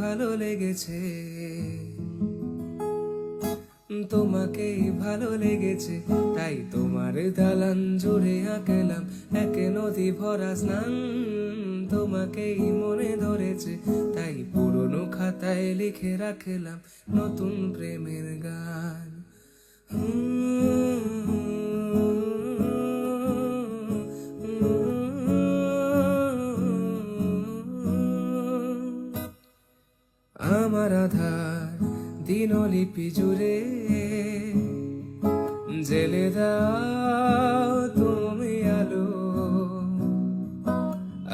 ভালো লেগেছে, তোমাকেই ভালো লেগেছে, তাই তোমার দালান জুড়ে আঁকলাম এক নদী ভরা স্নান। তোমাকেই মনে ধরেছে, তাই পুরনো খাতায় লিখে রাখলাম নতুন প্রেমের গান। আমার আধার দিনলিপি জুড়ে জেলে দাও তুমি আলো,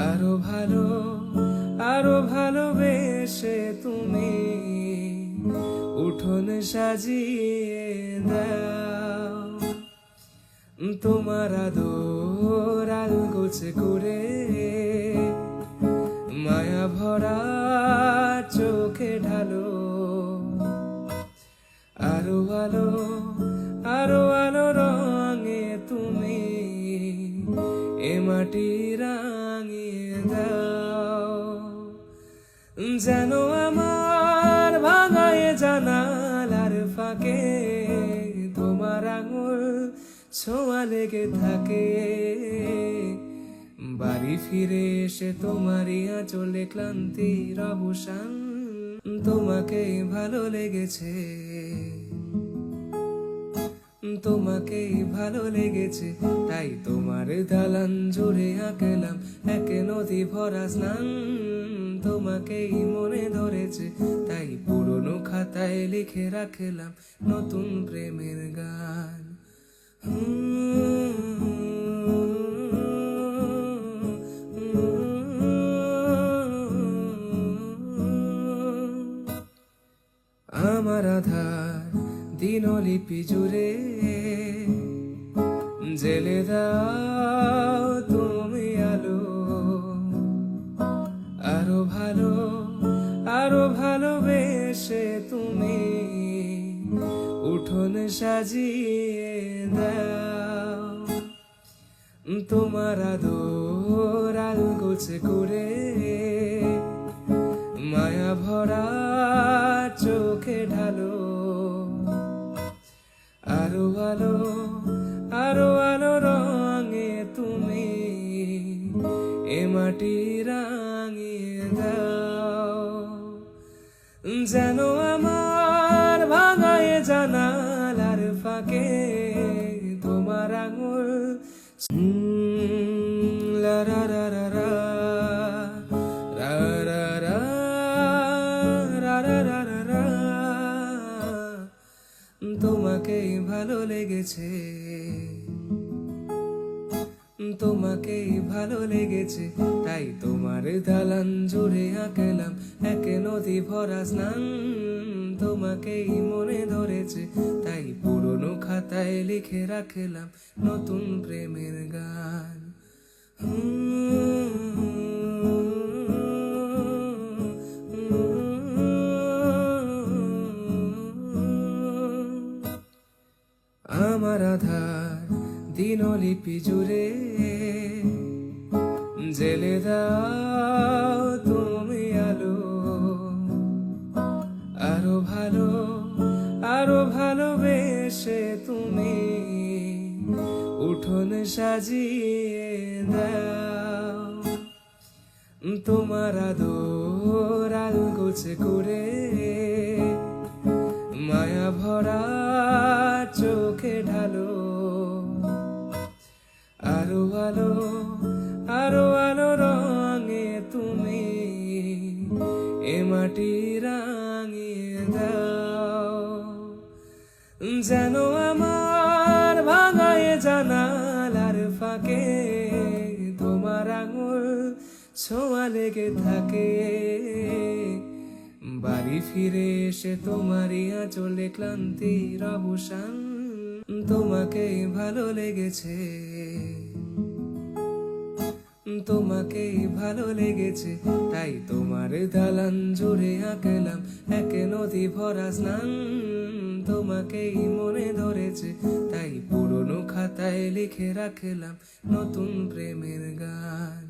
আরো ভালো আরো ভালোবেসে তুমি উঠোন সাজিয়ে দাও। তোমার আদর আলগোছে করে মায়া ভরা চোখে ঢালো, আরো আলো আরো আলো রঙে তুমি এ মাটি রাঙিয়ে দাও। যেন আমার ভাঙায় জানালার ফাঁকে তোমার আঙুল ছোঁয়া লেগে থাকে। বাড়ি ফিরে এসে তোমারই আঁচলে ক্লান্তির অবসান। তোমাকে ভালো লেগেছে, তোমাকেই ভালো লেগেছে, তাই তোমার দালান জুড়ে আঁকলাম এক নদী ভরা স্নান। তোমাকেই মনে ধরেছে, তাই পুরনো খাতায় লিখে রাখলাম নতুন প্রেমের গান। আমার আধার দিনলিপি জুড়ে জেলে দাও তুমি আলো, আরো ভালো আরো ভালোবেসে তুমি উঠোন সাজিয়ে দাও। তোমার আদর আলগোছে করে মায়া ভরা চোখে ঢালো, আরো আলো আরো আলো রঙে তুমি এ মাটি রাঙিয়ে দাও। যেন আমার ভাঙায় জানালার ফাঁকে তোমার আঙুল লা রা রা রা রা রা রা রা রা রা রা রা রা। তোমাকেই ভালো লেগেছে, তোমাকেই ভালো লেগেছে, তাই তোমার দালান জুড়ে আঁকলাম এক নদী ভরা স্নান। তোমাকেই মনে ধরেছে, তাই পুরনো খাতায় লিখে রাখলাম নতুন প্রেমের গান। আমার আধার দিনলিপি জুড়ে জেলে দাও তুমি আলো, আরো ভালো আরো ভালোবেসে তুমি উঠোন সাজিয়ে দাও। তোমার আদর আলগোছে করে মায়া ভরা চোখে ঢালো, আরো আলো আরো আলো রঙে তুমি এ মাটি রাঙিয়ে দাও। যেন আমার ভাঙায় জানালার ফাঁকে তোমার আঙুল ছোঁয়া লেগে থাকে। বাড়ি ফিরে এসে তোমারই আঁচলে ক্লান্তির অবসান। তোমাকেই ভালো লেগেছে, তোমাকেই ভালো লেগেছে, তাই তোমার দালান জুড়ে আঁকলাম এক নদী ভরা স্নান। তোমাকেই মনে ধরেছে, তাই পুরনো খাতায় লিখে রাখলাম নতুন প্রেমের গান।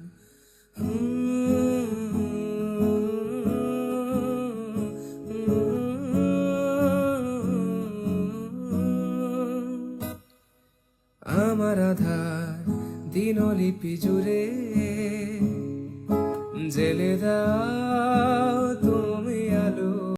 দিনলিপি জুড়ে জেলে দাও